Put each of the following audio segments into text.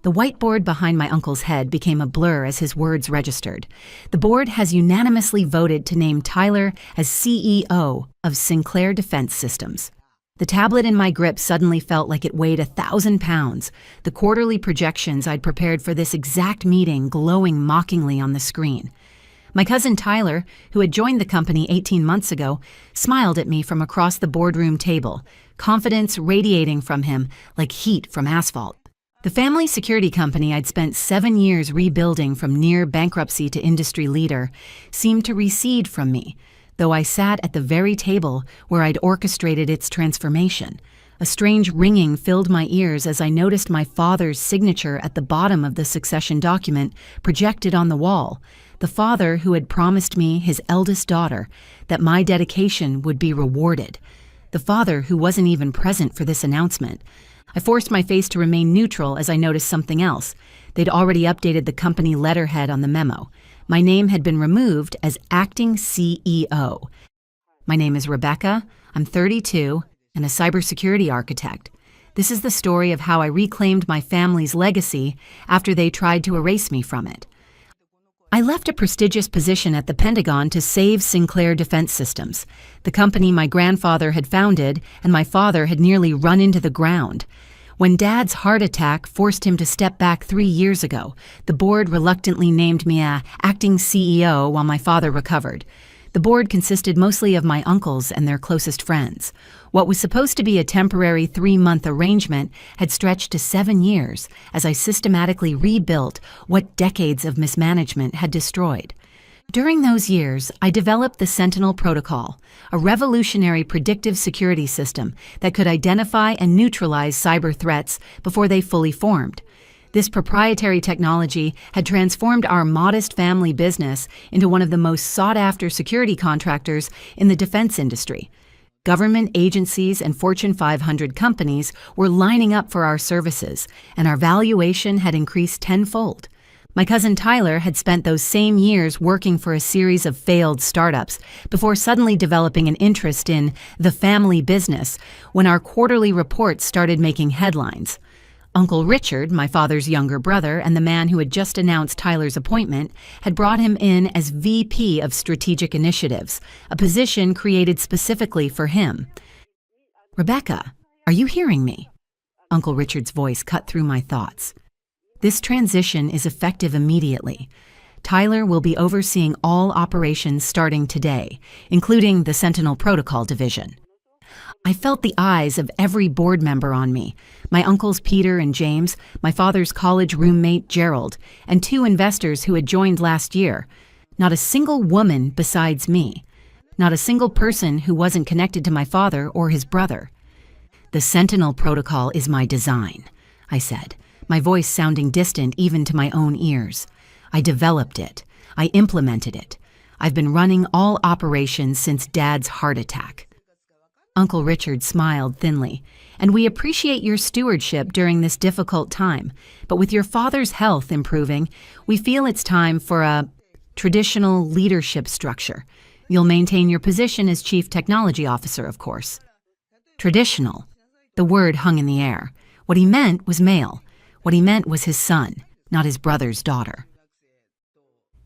The whiteboard behind my uncle's head became a blur as his words registered. The board has unanimously voted to name Tyler as CEO of Sinclair Defense Systems. The tablet in my grip suddenly felt like it weighed 1,000 pounds, the quarterly projections I'd prepared for this exact meeting glowing mockingly on the screen. My cousin Tyler, who had joined the company 18 months ago, smiled at me from across the boardroom table, confidence radiating from him like heat from asphalt. The family security company I'd spent 7 years rebuilding from near bankruptcy to industry leader seemed to recede from me, though I sat at the very table where I'd orchestrated its transformation. A strange ringing filled my ears as I noticed my father's signature at the bottom of the succession document projected on the wall, the father who had promised me, his eldest daughter, that my dedication would be rewarded, the father who wasn't even present for this announcement. I forced my face to remain neutral as I noticed something else. They'd already updated the company letterhead on the memo. My name had been removed as acting CEO. My name is Rebecca. I'm 32 and a cybersecurity architect. This is the story of how I reclaimed my family's legacy after they tried to erase me from it. I left a prestigious position at the Pentagon to save Sinclair Defense Systems, the company my grandfather had founded and my father had nearly run into the ground. When Dad's heart attack forced him to step back 3 years ago, the board reluctantly named me acting CEO while my father recovered. The board consisted mostly of my uncles and their closest friends. What was supposed to be a temporary 3-month arrangement had stretched to 7 years as I systematically rebuilt what decades of mismanagement had destroyed. During those years, I developed the Sentinel Protocol, a revolutionary predictive security system that could identify and neutralize cyber threats before they fully formed. This proprietary technology had transformed our modest family business into one of the most sought-after security contractors in the defense industry. Government agencies and Fortune 500 companies were lining up for our services, and our valuation had increased tenfold. My cousin Tyler had spent those same years working for a series of failed startups before suddenly developing an interest in the family business when our quarterly reports started making headlines. Uncle Richard, my father's younger brother and the man who had just announced Tyler's appointment, had brought him in as VP of Strategic Initiatives, a position created specifically for him. "Rebecca, are you hearing me?" Uncle Richard's voice cut through my thoughts. "This transition is effective immediately. Tyler will be overseeing all operations starting today, including the Sentinel Protocol Division." I felt the eyes of every board member on me, my uncles Peter and James, my father's college roommate Gerald, and 2 investors who had joined last year. Not a single woman besides me. Not a single person who wasn't connected to my father or his brother. "The Sentinel Protocol is my design," I said, my voice sounding distant even to my own ears. "I developed it. I implemented it. I've been running all operations since Dad's heart attack." Uncle Richard smiled thinly. "And we appreciate your stewardship during this difficult time, but with your father's health improving, we feel it's time for a traditional leadership structure. You'll maintain your position as Chief Technology Officer, of course." Traditional. The word hung in the air. What he meant was male. What he meant was his son, not his brother's daughter.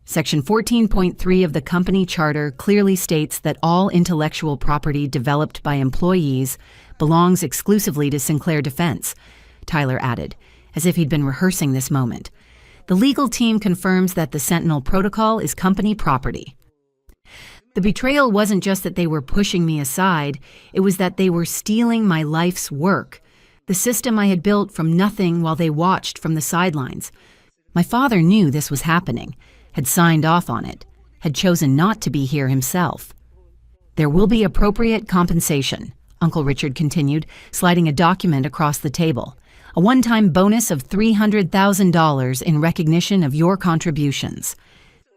Section 14.3 of the company charter clearly states that all intellectual property developed by employees belongs exclusively to Sinclair Defense, Tyler added, as if he'd been rehearsing this moment. The legal team confirms that the Sentinel Protocol is company property. The betrayal wasn't just that they were pushing me aside, it was that they were stealing my life's work, the system I had built from nothing while they watched from the sidelines. My father knew this was happening, had signed off on it, had chosen not to be here himself. "There will be appropriate compensation," Uncle Richard continued, sliding a document across the table. "A one-time bonus of $300,000 in recognition of your contributions.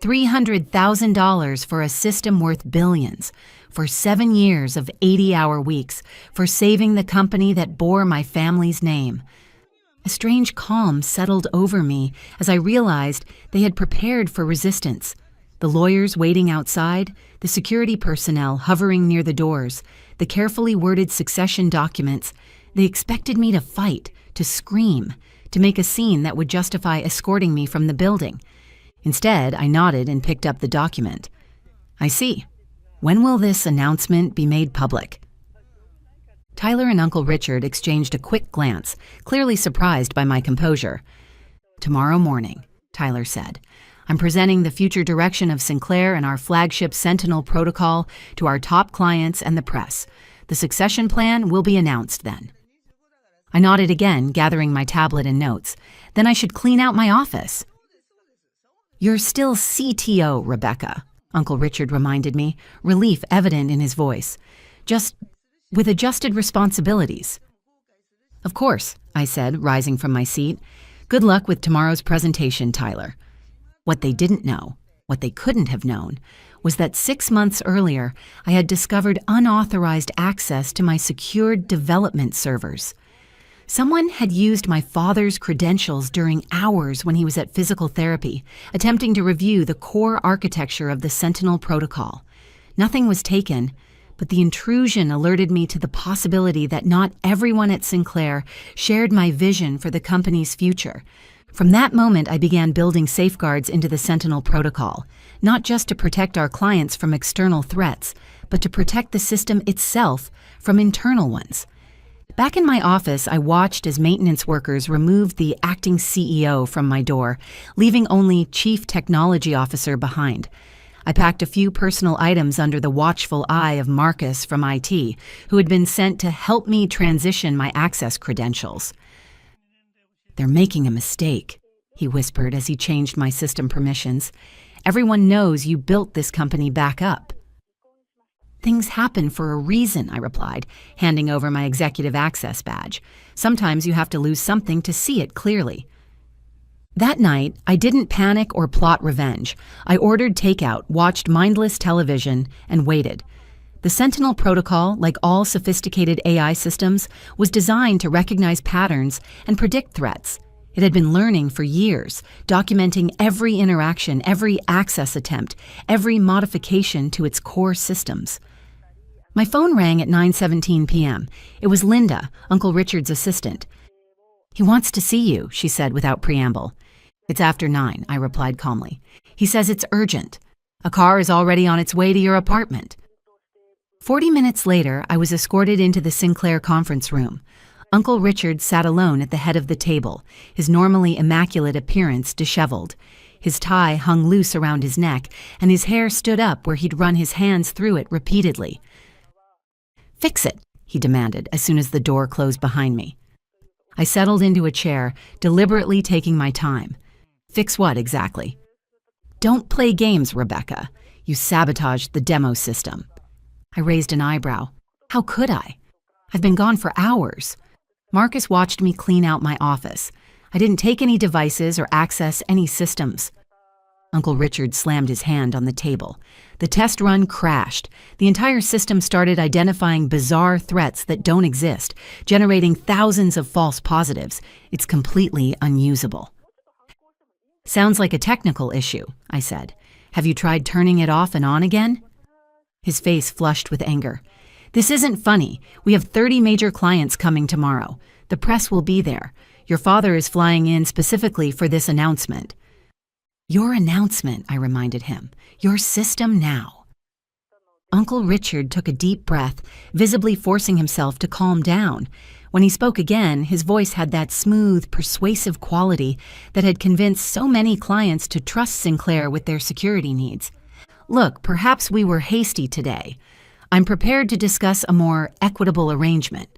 $300,000 for a system worth billions, for 7 years of 80-hour weeks, for saving the company that bore my family's name." A strange calm settled over me as I realized they had prepared for resistance. The lawyers waiting outside, the security personnel hovering near the doors, the carefully worded succession documents. They expected me to fight, to scream, to make a scene that would justify escorting me from the building. Instead, I nodded and picked up the document. I see. When will this announcement be made public? Tyler and Uncle Richard exchanged a quick glance, clearly surprised by my composure. Tomorrow morning, Tyler said. I'm presenting the future direction of Sinclair and our flagship Sentinel protocol to our top clients and the press. The succession plan will be announced then. I nodded again, gathering my tablet and notes. Then I should clean out my office. You're still CTO, Rebecca, Uncle Richard reminded me, relief evident in his voice. Just with adjusted responsibilities. Of course, I said, rising from my seat. Good luck with tomorrow's presentation, Tyler. What they didn't know, what they couldn't have known, was that 6 months earlier, I had discovered unauthorized access to my secured development servers. Someone had used my father's credentials during hours when he was at physical therapy, attempting to review the core architecture of the Sentinel protocol. Nothing was taken, but the intrusion alerted me to the possibility that not everyone at Sinclair shared my vision for the company's future. From that moment, I began building safeguards into the Sentinel protocol, not just to protect our clients from external threats, but to protect the system itself from internal ones. Back in my office, I watched as maintenance workers removed the acting CEO from my door, leaving only Chief Technology Officer behind. I packed a few personal items under the watchful eye of Marcus from IT, who had been sent to help me transition my access credentials. They're making a mistake, he whispered as he changed my system permissions. Everyone knows you built this company back up. Things happen for a reason, I replied, handing over my executive access badge. Sometimes you have to lose something to see it clearly. That night, I didn't panic or plot revenge. I ordered takeout, watched mindless television, and waited. The Sentinel protocol, like all sophisticated AI systems, was designed to recognize patterns and predict threats. It had been learning for years, documenting every interaction, every access attempt, every modification to its core systems. My phone rang at 9:17 p.m. It was Linda, Uncle Richard's assistant. He wants to see you, she said without preamble. It's after 9, I replied calmly. He says it's urgent. A car is already on its way to your apartment. 40 minutes later, I was escorted into the Sinclair conference room. Uncle Richard sat alone at the head of the table, his normally immaculate appearance disheveled. His tie hung loose around his neck, and his hair stood up where he'd run his hands through it repeatedly. Fix it, he demanded as soon as the door closed behind me. I settled into a chair, deliberately taking my time. Fix what exactly? Don't play games, Rebecca. You sabotaged the demo system. I raised an eyebrow. How could I? I've been gone for hours. Marcus watched me clean out my office. I didn't take any devices or access any systems. Uncle Richard slammed his hand on the table. The test run crashed. The entire system started identifying bizarre threats that don't exist, generating thousands of false positives. It's completely unusable. Sounds like a technical issue, I said. Have you tried turning it off and on again? His face flushed with anger. This isn't funny. We have 30 major clients coming tomorrow. The press will be there. Your father is flying in specifically for this announcement. Your announcement, I reminded him. Your system now. Uncle Richard took a deep breath, visibly forcing himself to calm down. When he spoke again, his voice had that smooth, persuasive quality that had convinced so many clients to trust Sinclair with their security needs. Look, perhaps we were hasty today. I'm prepared to discuss a more equitable arrangement,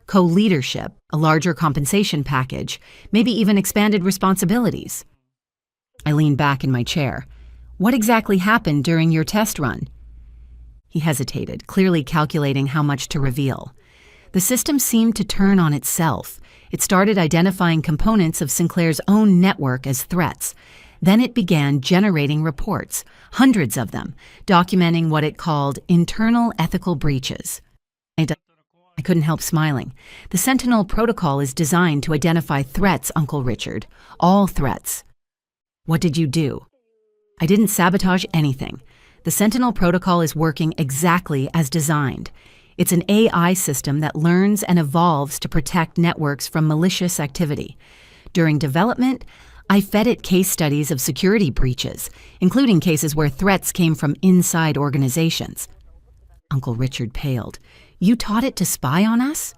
co-leadership, a larger compensation package, maybe even expanded responsibilities. I leaned back in my chair. What exactly happened during your test run? He hesitated, clearly calculating how much to reveal. The system seemed to turn on itself. It started identifying components of Sinclair's own network as threats. Then it began generating reports, hundreds of them, documenting what it called internal ethical breaches. I couldn't help smiling. The Sentinel protocol is designed to identify threats, Uncle Richard. All threats. What did you do? I didn't sabotage anything. The Sentinel protocol is working exactly as designed. It's an AI system that learns and evolves to protect networks from malicious activity. During development, I fed it case studies of security breaches, including cases where threats came from inside organizations. Uncle Richard paled. You taught it to spy on us?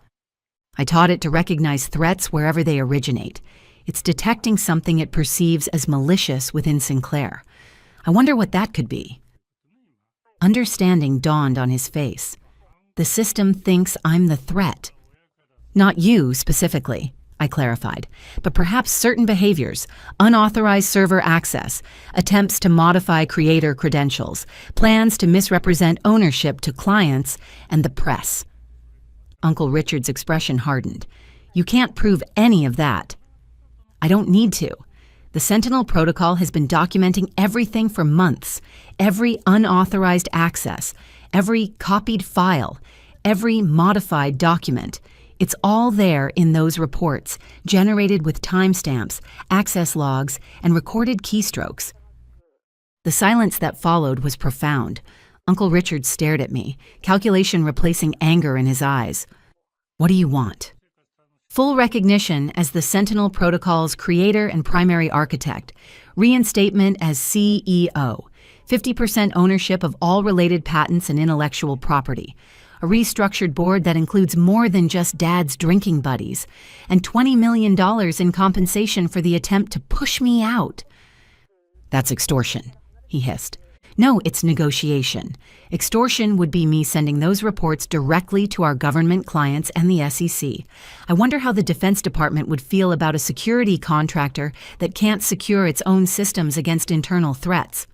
I taught it to recognize threats wherever they originate. It's detecting something it perceives as malicious within Sinclair. I wonder what that could be. Understanding dawned on his face. The system thinks I'm the threat. Not you specifically, I clarified, but perhaps certain behaviors, unauthorized server access, attempts to modify creator credentials, plans to misrepresent ownership to clients and the press. Uncle Richard's expression hardened. You can't prove any of that. I don't need to. The Sentinel protocol has been documenting everything for months, every unauthorized access, every copied file, every modified document. It's all there in those reports, generated with timestamps, access logs, and recorded keystrokes. The silence that followed was profound. Uncle Richard stared at me, calculation replacing anger in his eyes. What do you want? Full recognition as the Sentinel protocol's creator and primary architect, reinstatement as CEO, 50% ownership of all related patents and intellectual property, a restructured board that includes more than just Dad's drinking buddies, and $20 million in compensation for the attempt to push me out. That's extortion, he hissed. No, it's negotiation. Extortion would be me sending those reports directly to our government clients and the SEC. I wonder how the Defense Department would feel about a security contractor that can't secure its own systems against internal threats.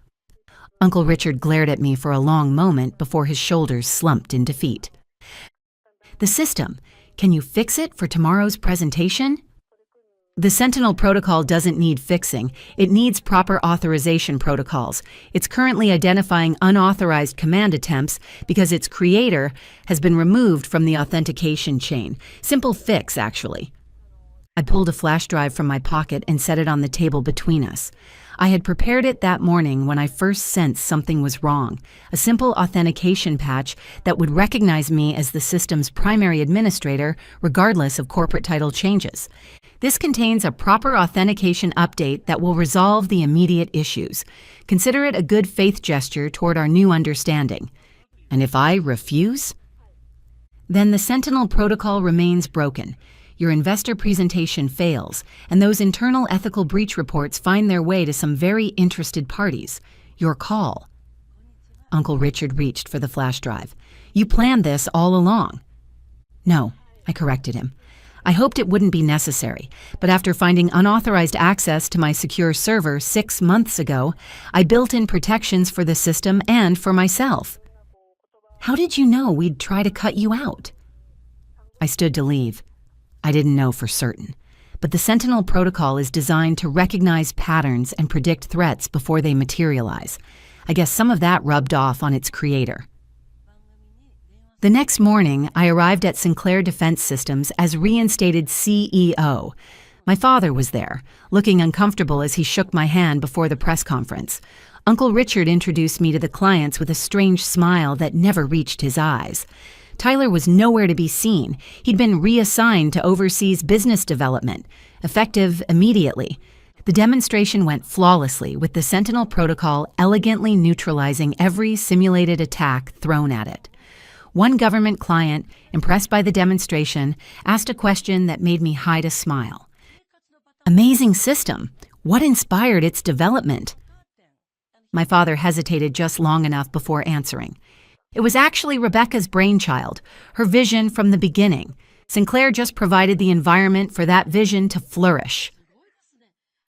Uncle Richard glared at me for a long moment before his shoulders slumped in defeat. The system, can you fix it for tomorrow's presentation? The Sentinel protocol doesn't need fixing. It needs proper authorization protocols. It's currently identifying unauthorized command attempts because its creator has been removed from the authentication chain. Simple fix, actually. I pulled a flash drive from my pocket and set it on the table between us. I had prepared it that morning when I first sensed something was wrong, a simple authentication patch that would recognize me as the system's primary administrator regardless of corporate title changes. This contains a proper authentication update that will resolve the immediate issues. Consider it a good faith gesture toward our new understanding. And if I refuse? Then the Sentinel protocol remains broken. Your investor presentation fails, and those internal ethical breach reports find their way to some very interested parties. Your call. Uncle Richard reached for the flash drive. You planned this all along. No, I corrected him. I hoped it wouldn't be necessary, but after finding unauthorized access to my secure server 6 months ago, I built in protections for the system and for myself. How did you know we'd try to cut you out? I stood to leave. I didn't know for certain, but the Sentinel protocol is designed to recognize patterns and predict threats before they materialize. I guess some of that rubbed off on its creator. The next morning, I arrived at Sinclair Defense Systems as reinstated CEO. My father was there, looking uncomfortable as he shook my hand before the press conference. Uncle Richard introduced me to the clients with a strange smile that never reached his eyes. Tyler was nowhere to be seen. He'd been reassigned to overseas business development, effective immediately. The demonstration went flawlessly, with the Sentinel protocol elegantly neutralizing every simulated attack thrown at it. One government client, impressed by the demonstration, asked a question that made me hide a smile. Amazing system. What inspired its development? My father hesitated just long enough before answering. It was actually Rebecca's brainchild, her vision from the beginning. Sinclair just provided the environment for that vision to flourish.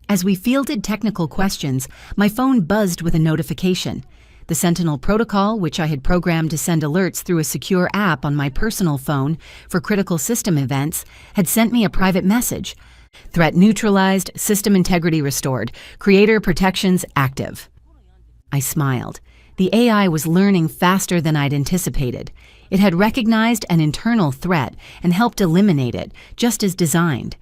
As we fielded technical questions, my phone buzzed with a notification. The Sentinel protocol, which I had programmed to send alerts through a secure app on my personal phone for critical system events, had sent me a private message. Threat neutralized, system integrity restored, creator protections active. I smiled. The AI was learning faster than I'd anticipated. It had recognized an internal threat and helped eliminate it, just as designed.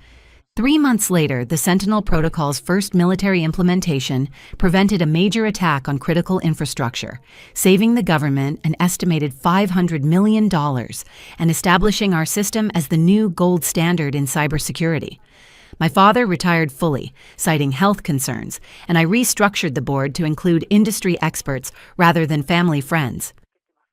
3 months later, the Sentinel protocol's first military implementation prevented a major attack on critical infrastructure, saving the government an estimated $500 million and establishing our system as the new gold standard in cybersecurity. My father retired fully, citing health concerns, and I restructured the board to include industry experts rather than family friends.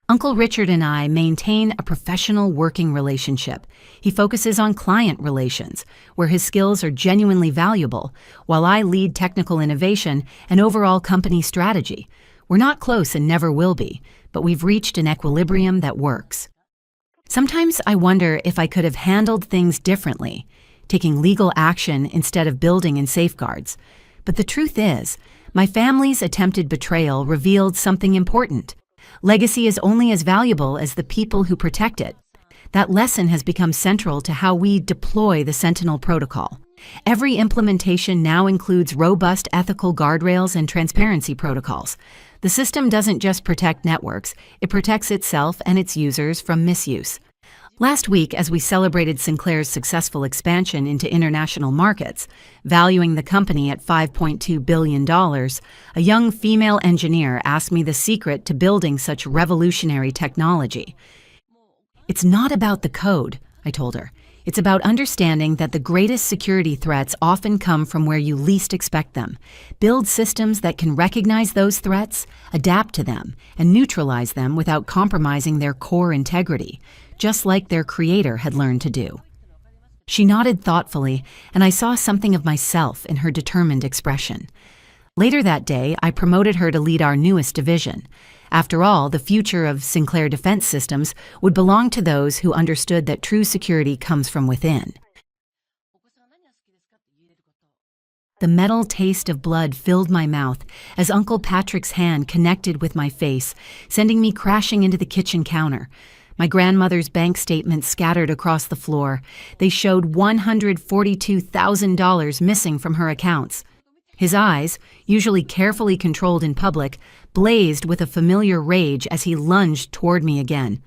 Uncle Richard and I maintain a professional working relationship. He focuses on client relations, where his skills are genuinely valuable, while I lead technical innovation and overall company strategy. We're not close and never will be, but we've reached an equilibrium that works. Sometimes I wonder if I could have handled things differently, taking legal action instead of building in safeguards. But the truth is, my family's attempted betrayal revealed something important. Legacy is only as valuable as the people who protect it. That lesson has become central to how we deploy the Sentinel protocol. Every implementation now includes robust ethical guardrails and transparency protocols. The system doesn't just protect networks, it protects itself and its users from misuse. Last week, as we celebrated Sinclair's successful expansion into international markets, valuing the company at $5.2 billion, a young female engineer asked me the secret to building such revolutionary technology. "It's not about the code," I told her. "It's about understanding that the greatest security threats often come from where you least expect them. Build systems that can recognize those threats, adapt to them, and neutralize them without compromising their core integrity, just like their creator had learned to do." She nodded thoughtfully, and I saw something of myself in her determined expression. Later that day, I promoted her to lead our newest division. After all, the future of Sinclair Defense Systems would belong to those who understood that true security comes from within. The metal taste of blood filled my mouth as Uncle Patrick's hand connected with my face, sending me crashing into the kitchen counter. My grandmother's bank statements scattered across the floor. They showed $142,000 missing from her accounts. His eyes, usually carefully controlled in public, blazed with a familiar rage as he lunged toward me again.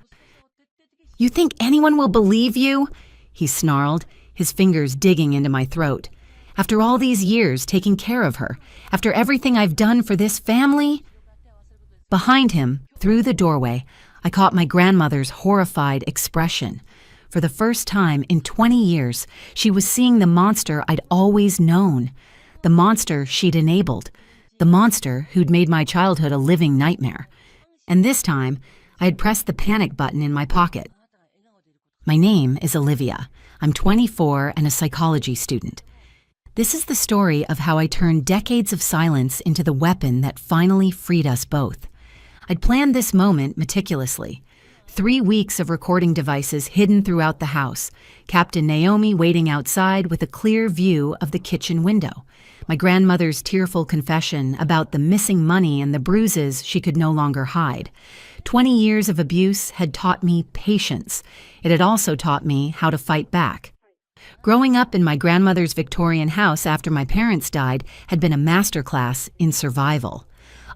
"You think anyone will believe you?" he snarled, his fingers digging into my throat. "After all these years taking care of her, after everything I've done for this family?" Behind him, through the doorway, I caught my grandmother's horrified expression. For the first time in 20 years, she was seeing the monster I'd always known. The monster she'd enabled. The monster who'd made my childhood a living nightmare. And this time, I had pressed the panic button in my pocket. "My name is Olivia. I'm 24 and a psychology student. This is the story of how I turned decades of silence into the weapon that finally freed us both. I'd planned this moment meticulously. 3 weeks of recording devices hidden throughout the house, Captain Naomi waiting outside with a clear view of the kitchen window. My grandmother's tearful confession about the missing money and the bruises she could no longer hide. 20 years of abuse had taught me patience. It had also taught me how to fight back. Growing up in my grandmother's Victorian house after my parents died had been a masterclass in survival.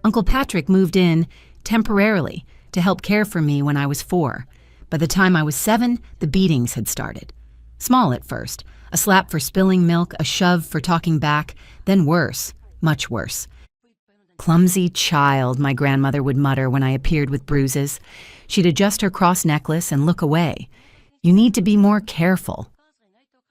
Uncle Patrick moved in temporarily to help care for me when I was 4. By the time I was 7, the beatings had started. Small at first. A slap for spilling milk, a shove for talking back, then worse, much worse. "Clumsy child," my grandmother would mutter when I appeared with bruises. She'd adjust her cross necklace and look away. "You need to be more careful."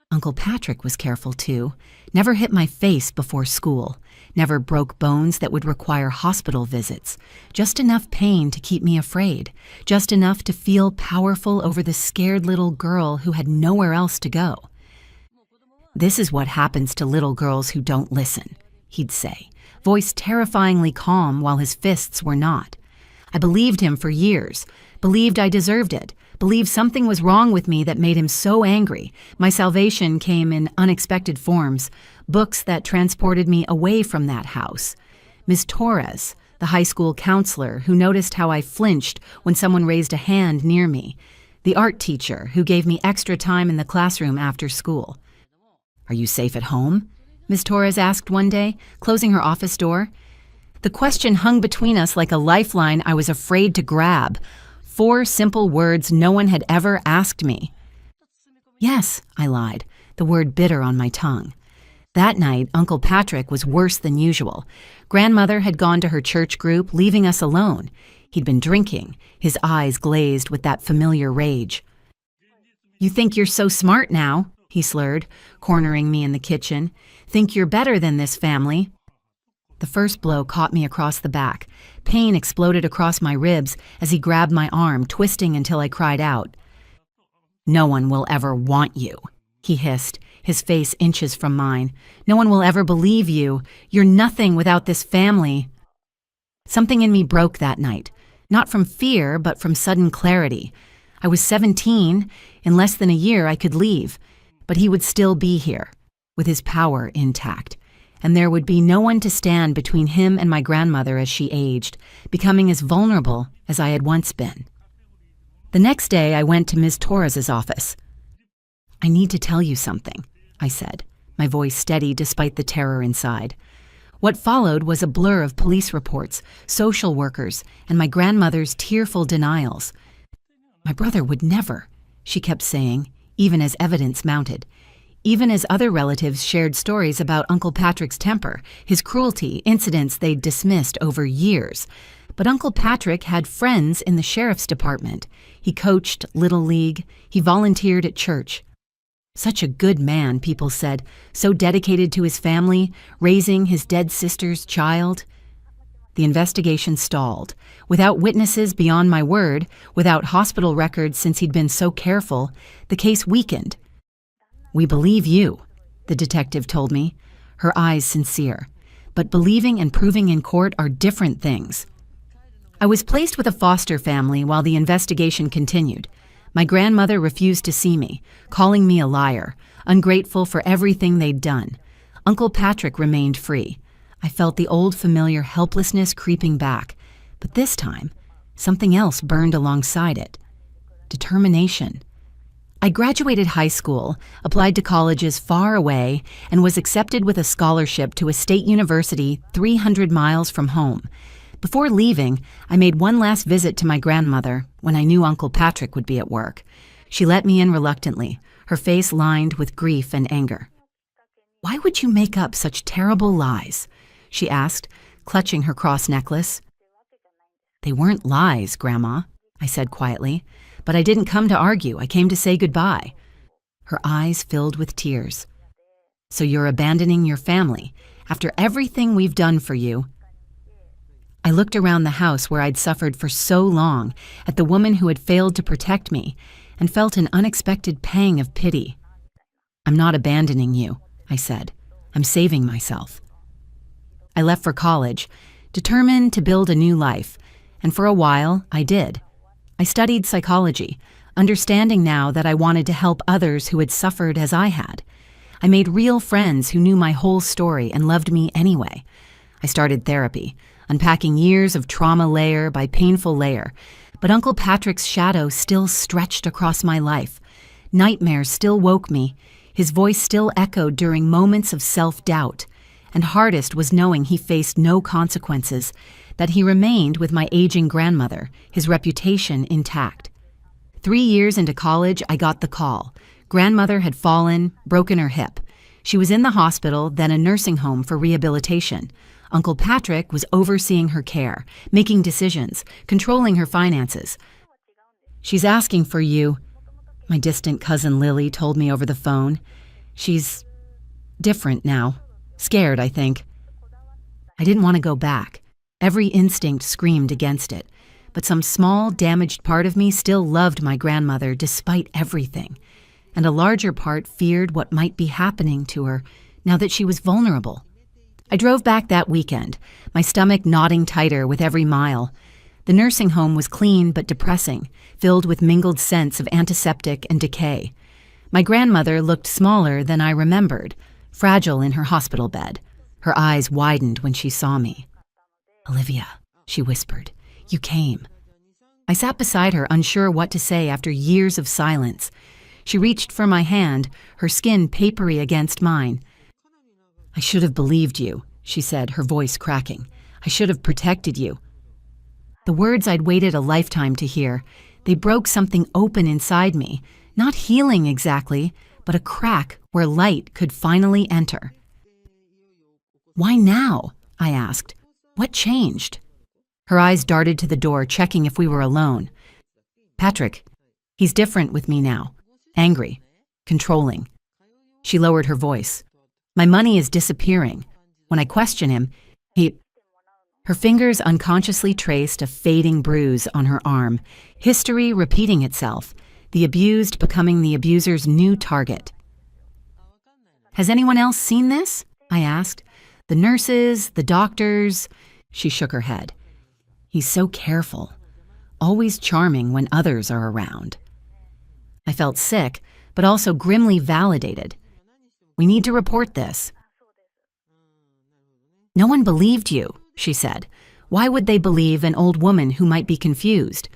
Uncle Patrick was careful too. Never hit my face before school. Never broke bones that would require hospital visits. Just enough pain to keep me afraid. Just enough to feel powerful over the scared little girl who had nowhere else to go. "This is what happens to little girls who don't listen," he'd say, voice terrifyingly calm while his fists were not. I believed him for years, believed I deserved it, believed something was wrong with me that made him so angry. My salvation came in unexpected forms, books that transported me away from that house. Ms. Torres, the high school counselor who noticed how I flinched when someone raised a hand near me. The art teacher who gave me extra time in the classroom after school. "Are you safe at home?" Ms. Torres asked one day, closing her office door. The question hung between us like a lifeline I was afraid to grab. 4 simple words no one had ever asked me. "Yes," I lied, the word bitter on my tongue. That night, Uncle Patrick was worse than usual. Grandmother had gone to her church group, leaving us alone. He'd been drinking, his eyes glazed with that familiar rage. "You think you're so smart now," he slurred, cornering me in the kitchen. "Think you're better than this family?" The first blow caught me across the back. Pain exploded across my ribs as he grabbed my arm, twisting until I cried out. "No one will ever want you," he hissed, his face inches from mine. "No one will ever believe you. You're nothing without this family." Something in me broke that night, not from fear, but from sudden clarity. I was 17. In less than a year, I could leave, but he would still be here, with his power intact. And there would be no one to stand between him and my grandmother as she aged, becoming as vulnerable as I had once been. The next day, I went to Ms. Torres's office. "I need to tell you something," I said, my voice steady despite the terror inside. What followed was a blur of police reports, social workers, and my grandmother's tearful denials. "My brother would never," she kept saying, even as evidence mounted. Even as other relatives shared stories about Uncle Patrick's temper, his cruelty, incidents they'd dismissed over years. But Uncle Patrick had friends in the sheriff's department. He coached Little League. He volunteered at church. Such a good man, people said, so dedicated to his family, raising his dead sister's child. The investigation stalled. Without witnesses beyond my word, without hospital records since he'd been so careful, the case weakened. "We believe you," the detective told me, her eyes sincere. "But believing and proving in court are different things." I was placed with a foster family while the investigation continued. My grandmother refused to see me, calling me a liar, ungrateful for everything they'd done. Uncle Patrick remained free. I felt the old familiar helplessness creeping back, but this time, something else burned alongside it. Determination. I graduated high school, applied to colleges far away, and was accepted with a scholarship to a state university 300 miles from home. Before leaving, I made one last visit to my grandmother when I knew Uncle Patrick would be at work. She let me in reluctantly, her face lined with grief and anger. "Why would you make up such terrible lies?" she asked, clutching her cross necklace. "They weren't lies, Grandma," I said quietly. "But I didn't come to argue. I came to say goodbye." Her eyes filled with tears. "So you're abandoning your family after everything we've done for you?" I looked around the house where I'd suffered for so long, at the woman who had failed to protect me, and felt an unexpected pang of pity. "I'm not abandoning you," I said. "I'm saving myself." I left for college, determined to build a new life, and for a while, I did. I studied psychology, understanding now that I wanted to help others who had suffered as I had. I made real friends who knew my whole story and loved me anyway. I started therapy, unpacking years of trauma layer by painful layer, but Uncle Patrick's shadow still stretched across my life. Nightmares still woke me, his voice still echoed during moments of self-doubt, and hardest was knowing he faced no consequences, that he remained with my aging grandmother, his reputation intact. 3 years into college, I got the call. Grandmother had fallen, broken her hip. She was in the hospital, then a nursing home for rehabilitation. Uncle Patrick was overseeing her care, making decisions, controlling her finances. "She's asking for you," my distant cousin Lily told me over the phone. "She's different now. Scared, I think." I didn't want to go back. Every instinct screamed against it, but some small, damaged part of me still loved my grandmother despite everything, and a larger part feared what might be happening to her now that she was vulnerable. I drove back that weekend, my stomach knotting tighter with every mile. The nursing home was clean but depressing, filled with mingled scents of antiseptic and decay. My grandmother looked smaller than I remembered, fragile in her hospital bed. Her eyes widened when she saw me. "Olivia," she whispered, "you came." I sat beside her, unsure what to say after years of silence. She reached for my hand, her skin papery against mine. "I should have believed you," she said, her voice cracking. "I should have protected you." The words I'd waited a lifetime to hear, they broke something open inside me, not healing exactly, but a crack where light could finally enter. "Why now?" I asked. "What changed?" Her eyes darted to the door, checking if we were alone. "Patrick, he's different with me now. Angry, controlling. She lowered her voice. My money is disappearing. When I question him, Her fingers unconsciously traced a fading bruise on her arm, history repeating itself, the abused becoming the abuser's new target. Has anyone else seen this? I asked. The nurses, the doctors. She shook her head. He's so careful, always charming when others are around. I felt sick, but also grimly validated. We need to report this. No one believed you, she said. Why would they believe an old woman who might be confused?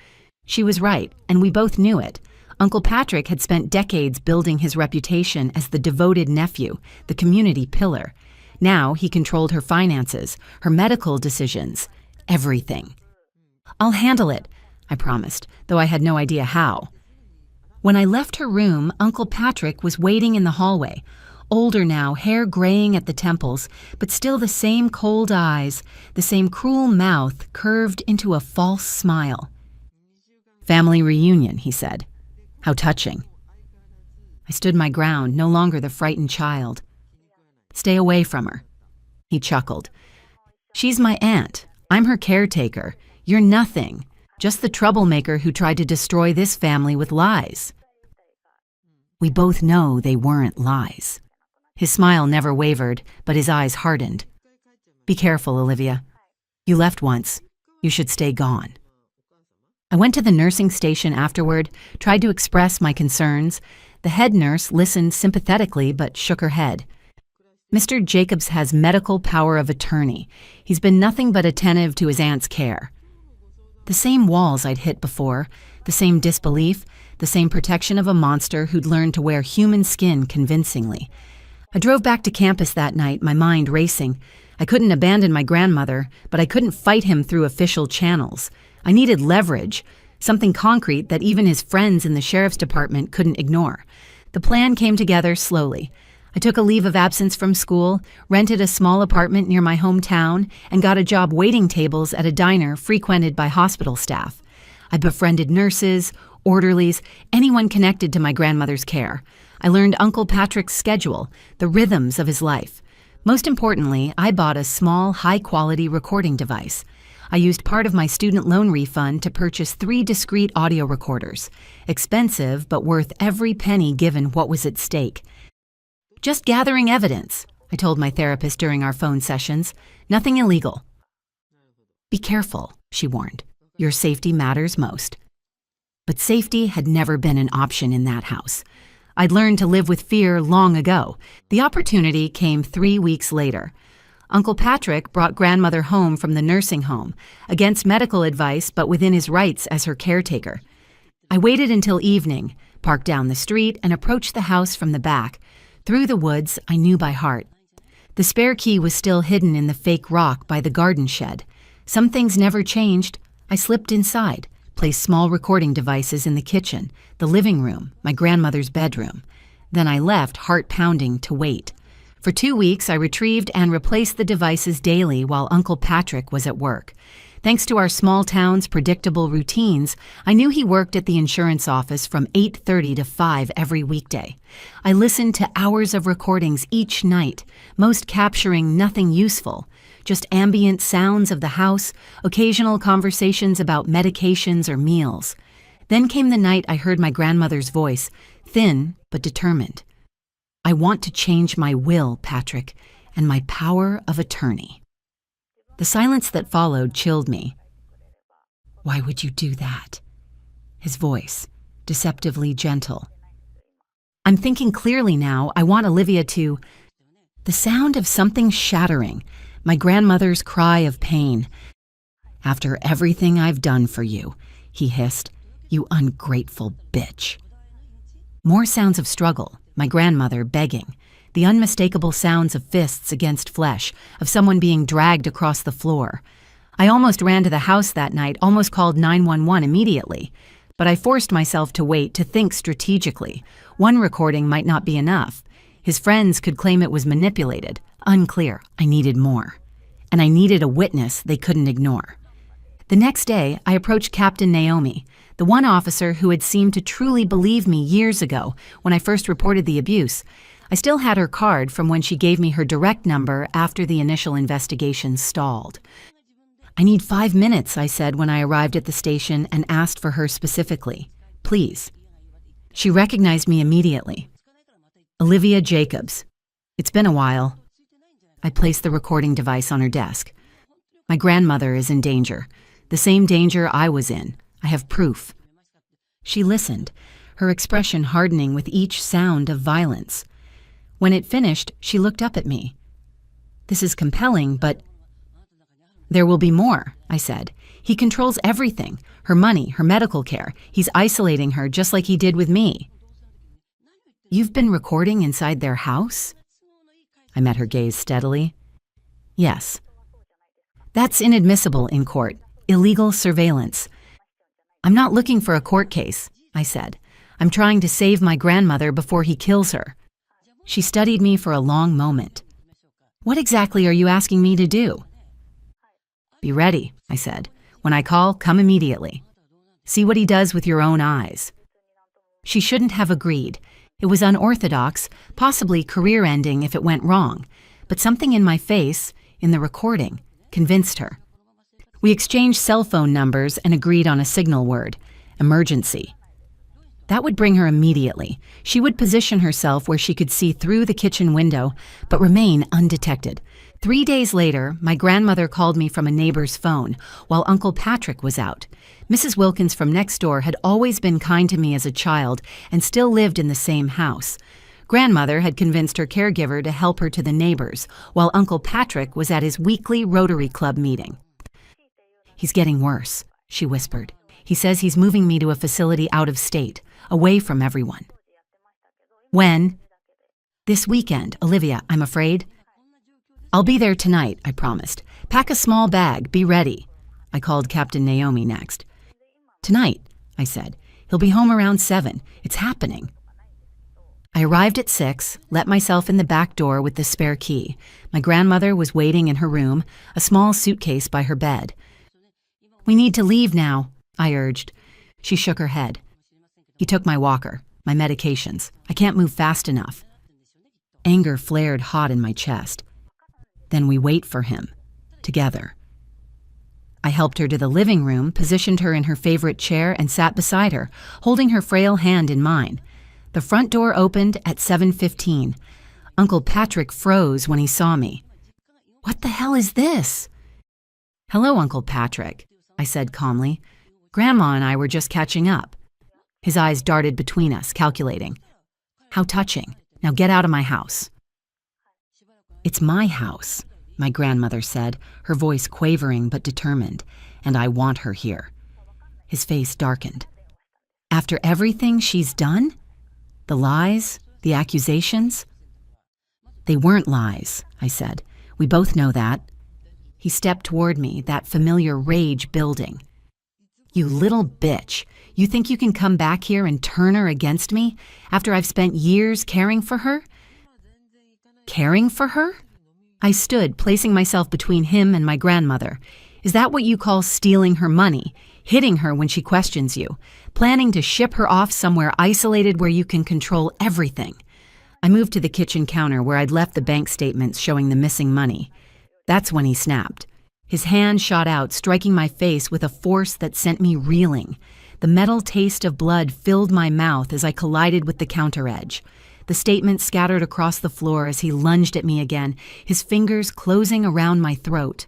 She was right, and we both knew it. Uncle Patrick had spent decades building his reputation as the devoted nephew, the community pillar. Now he controlled her finances, her medical decisions, everything. I'll handle it, I promised, though I had no idea how. When I left her room, Uncle Patrick was waiting in the hallway, older now, hair graying at the temples, but still the same cold eyes, the same cruel mouth curved into a false smile. Family reunion, he said. How touching. I stood my ground, no longer the frightened child. Stay away from her. He chuckled. She's my aunt. I'm her caretaker. You're nothing. Just the troublemaker who tried to destroy this family with lies. We both know they weren't lies. His smile never wavered, but his eyes hardened. Be careful, Olivia. You left once. You should stay gone. I went to the nursing station afterward, tried to express my concerns. The head nurse listened sympathetically but shook her head. Mr. Jacobs has medical power of attorney. He's been nothing but attentive to his aunt's care. The same walls I'd hit before, the same disbelief, the same protection of a monster who'd learned to wear human skin convincingly. I drove back to campus that night, my mind racing. I couldn't abandon my grandmother, but I couldn't fight him through official channels. I needed leverage, something concrete that even his friends in the sheriff's department couldn't ignore. The plan came together slowly. I took a leave of absence from school, rented a small apartment near my hometown, and got a job waiting tables at a diner frequented by hospital staff. I befriended nurses, orderlies, anyone connected to my grandmother's care. I learned Uncle Patrick's schedule, the rhythms of his life. Most importantly, I bought a small, high-quality recording device. I used part of my student loan refund to purchase 3 discrete audio recorders. Expensive, but worth every penny given what was at stake. Just gathering evidence, I told my therapist during our phone sessions. Nothing illegal. Be careful, she warned. Your safety matters most. But safety had never been an option in that house. I'd learned to live with fear long ago. The opportunity came 3 weeks later. Uncle Patrick brought grandmother home from the nursing home, against medical advice but within his rights as her caretaker. I waited until evening, parked down the street, and approached the house from the back. Through the woods, I knew by heart. The spare key was still hidden in the fake rock by the garden shed. Some things never changed. I slipped inside, placed small recording devices in the kitchen, the living room, my grandmother's bedroom. Then I left, heart pounding, to wait. For 2 weeks, I retrieved and replaced the devices daily while Uncle Patrick was at work. Thanks to our small town's predictable routines, I knew he worked at the insurance office from 8:30 to 5 every weekday. I listened to hours of recordings each night, most capturing nothing useful, just ambient sounds of the house, occasional conversations about medications or meals. Then came the night I heard my grandmother's voice, thin but determined. I want to change my will, Patrick, and my power of attorney. The silence that followed chilled me. Why would you do that? His voice, deceptively gentle. I'm thinking clearly now. I want Olivia to... The sound of something shattering, my grandmother's cry of pain. After everything I've done for you, he hissed, you ungrateful bitch. More sounds of struggle, my grandmother begging. The unmistakable sounds of fists against flesh, of someone being dragged across the floor. I almost ran to the house that night, almost called 911 immediately. But I forced myself to wait, to think strategically. One recording might not be enough. His friends could claim it was manipulated. Unclear. I needed more. And I needed a witness they couldn't ignore. The next day, I approached Captain Naomi, the one officer who had seemed to truly believe me years ago when I first reported the abuse. I still had her card from when she gave me her direct number after the initial investigation stalled. "I need 5 minutes," I said when I arrived at the station and asked for her specifically. "Please." She recognized me immediately. "Olivia Jacobs. It's been a while." I placed the recording device on her desk. "My grandmother is in danger. The same danger I was in. I have proof." She listened, her expression hardening with each sound of violence. When it finished, she looked up at me. "This is compelling, but—" "There will be more," I said. "He controls everything, her money, her medical care. He's isolating her just like he did with me." "You've been recording inside their house?" I met her gaze steadily. "Yes." "That's inadmissible in court. Illegal surveillance." "I'm not looking for a court case," I said. "I'm trying to save my grandmother before he kills her." She studied me for a long moment. "What exactly are you asking me to do?" "Be ready," I said. "When I call, come immediately. See what he does with your own eyes." She shouldn't have agreed. It was unorthodox, possibly career-ending if it went wrong, but something in my face, in the recording, convinced her. We exchanged cell phone numbers and agreed on a signal word: emergency. That would bring her immediately. She would position herself where she could see through the kitchen window, but remain undetected. 3 days later, my grandmother called me from a neighbor's phone while Uncle Patrick was out. Mrs. Wilkins from next door had always been kind to me as a child and still lived in the same house. Grandmother had convinced her caregiver to help her to the neighbors, while Uncle Patrick was at his weekly Rotary Club meeting. "He's getting worse," she whispered. "He says he's moving me to a facility out of state, away from everyone." "When?" "This weekend, Olivia, I'm afraid." "I'll be there tonight," I promised. "Pack a small bag, be ready." I called Captain Naomi next. "Tonight," I said. "He'll be home around 7. It's happening." I arrived at 6, let myself in the back door with the spare key. My grandmother was waiting in her room, a small suitcase by her bed. "We need to leave now," I urged. She shook her head. "He took my walker, my medications. I can't move fast enough." Anger flared hot in my chest. "Then we wait for him, together." I helped her to the living room, positioned her in her favorite chair, and sat beside her, holding her frail hand in mine. The front door opened at 7:15. Uncle Patrick froze when he saw me. "What the hell is this?" "Hello, Uncle Patrick," I said calmly. "Grandma and I were just catching up." His eyes darted between us, calculating. "How touching. Now get out of my house." "It's my house," my grandmother said, her voice quavering but determined, "and I want her here." His face darkened. "After everything she's done? The lies? The accusations?" "They weren't lies," I said. "We both know that." He stepped toward me, that familiar rage building. "You little bitch. You think you can come back here and turn her against me after I've spent years caring for her?" "Caring for her?" I stood, placing myself between him and my grandmother. "Is that what you call stealing her money, hitting her when she questions you, planning to ship her off somewhere isolated where you can control everything?" I moved to the kitchen counter where I'd left the bank statements showing the missing money. That's when he snapped. His hand shot out, striking my face with a force that sent me reeling. The metal taste of blood filled my mouth as I collided with the counter edge. The statement scattered across the floor as he lunged at me again, his fingers closing around my throat.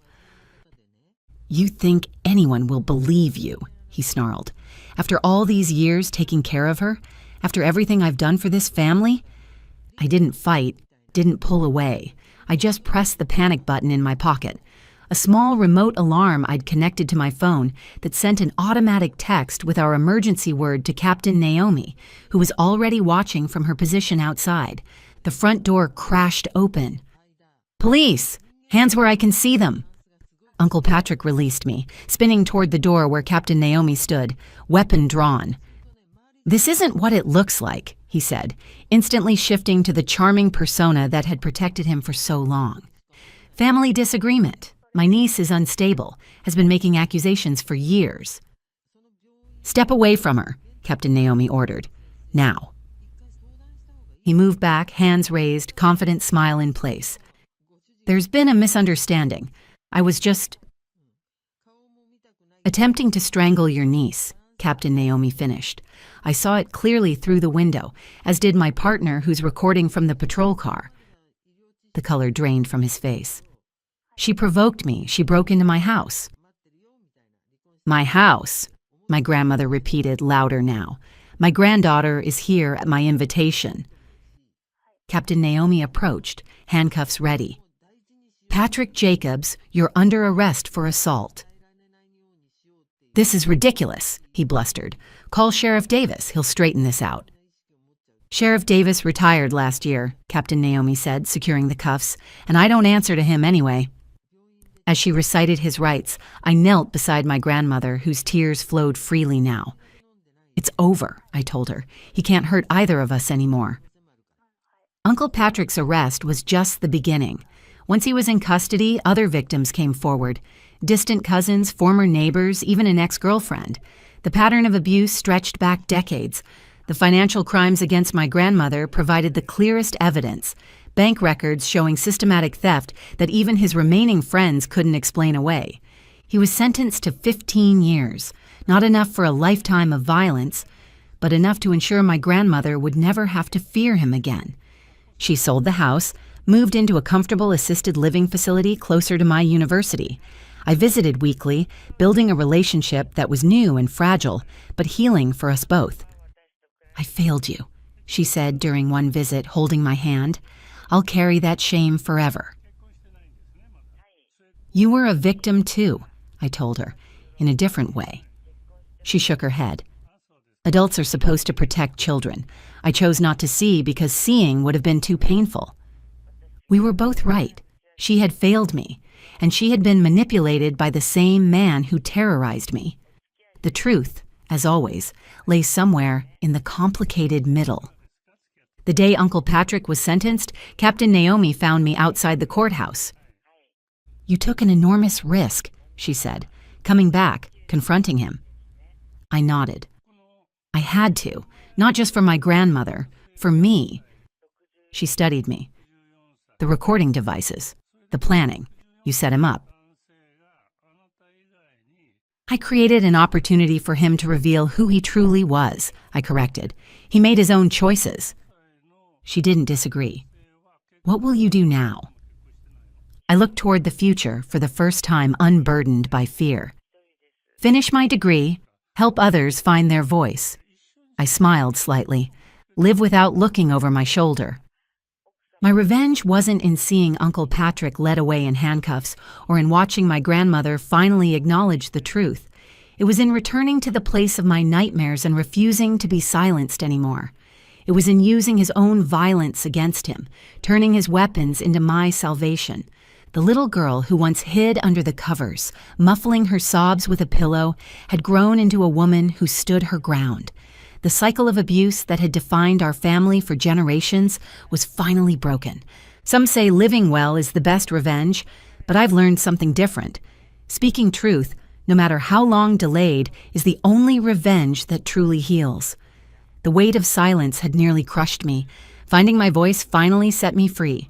"You think anyone will believe you," he snarled. "After all these years taking care of her? After everything I've done for this family?" I didn't fight, didn't pull away. I just pressed the panic button in my pocket. A small remote alarm I'd connected to my phone that sent an automatic text with our emergency word to Captain Naomi, who was already watching from her position outside. The front door crashed open. "Police! Hands where I can see them!" Uncle Patrick released me, spinning toward the door where Captain Naomi stood, weapon drawn. "This isn't what it looks like," he said, instantly shifting to the charming persona that had protected him for so long. "Family disagreement. My niece is unstable, has been making accusations for years." "Step away from her," Captain Naomi ordered. "Now." He moved back, hands raised, confident smile in place. There's been a misunderstanding. I was just attempting to strangle your niece, Captain Naomi finished. I saw it clearly through the window, as did my partner who's recording from the patrol car. The color drained from his face. She provoked me. She broke into my house. My house, my grandmother repeated louder now. My granddaughter is here at my invitation. Captain Naomi approached, handcuffs ready. Patrick Jacobs, you're under arrest for assault. This is ridiculous, he blustered. Call Sheriff Davis, he'll straighten this out. Sheriff Davis retired last year, Captain Naomi said, securing the cuffs, and I don't answer to him anyway. As she recited his rights, I knelt beside my grandmother, whose tears flowed freely now. It's over, I told her. He can't hurt either of us anymore. Uncle Patrick's arrest was just the beginning. Once he was in custody, other victims came forward. Distant cousins, former neighbors, even an ex-girlfriend. The pattern of abuse stretched back decades. The financial crimes against my grandmother provided the clearest evidence. Bank records showing systematic theft that even his remaining friends couldn't explain away. He was sentenced to 15 years. Not enough for a lifetime of violence, but enough to ensure my grandmother would never have to fear him again. She sold the house, moved into a comfortable assisted living facility closer to my university. I visited weekly, building a relationship that was new and fragile, but healing for us both. I failed you, she said during one visit, holding my hand. I'll carry that shame forever. You were a victim too, I told her, in a different way. She shook her head. Adults are supposed to protect children. I chose not to see because seeing would have been too painful. We were both right. She had failed me, and she had been manipulated by the same man who terrorized me. The truth, as always, lay somewhere in the complicated middle. The day Uncle Patrick was sentenced, Captain Naomi found me outside the courthouse. You took an enormous risk, she said, coming back, confronting him. I nodded. I had to, not just for my grandmother, for me. She studied me. The recording devices, the planning, you set him up. I created an opportunity for him to reveal who he truly was, I corrected. He made his own choices. She didn't disagree. What will you do now? I looked toward the future, for the first time unburdened by fear. Finish my degree, help others find their voice. I smiled slightly, live without looking over my shoulder. My revenge wasn't in seeing Uncle Patrick led away in handcuffs or in watching my grandmother finally acknowledge the truth. It was in returning to the place of my nightmares and refusing to be silenced anymore. It was in using his own violence against him, turning his weapons into my salvation. The little girl who once hid under the covers, muffling her sobs with a pillow, had grown into a woman who stood her ground. The cycle of abuse that had defined our family for generations was finally broken. Some say living well is the best revenge, but I've learned something different. Speaking truth, no matter how long delayed, is the only revenge that truly heals. The weight of silence had nearly crushed me. Finding my voice finally set me free.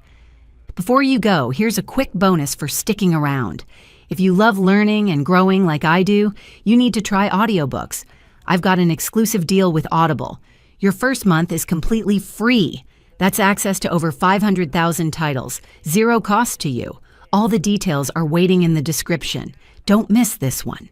Before you go, here's a quick bonus for sticking around. If you love learning and growing like I do, you need to try audiobooks. I've got an exclusive deal with Audible. Your first month is completely free. That's access to over 500,000 titles, zero cost to you. All the details are waiting in the description. Don't miss this one.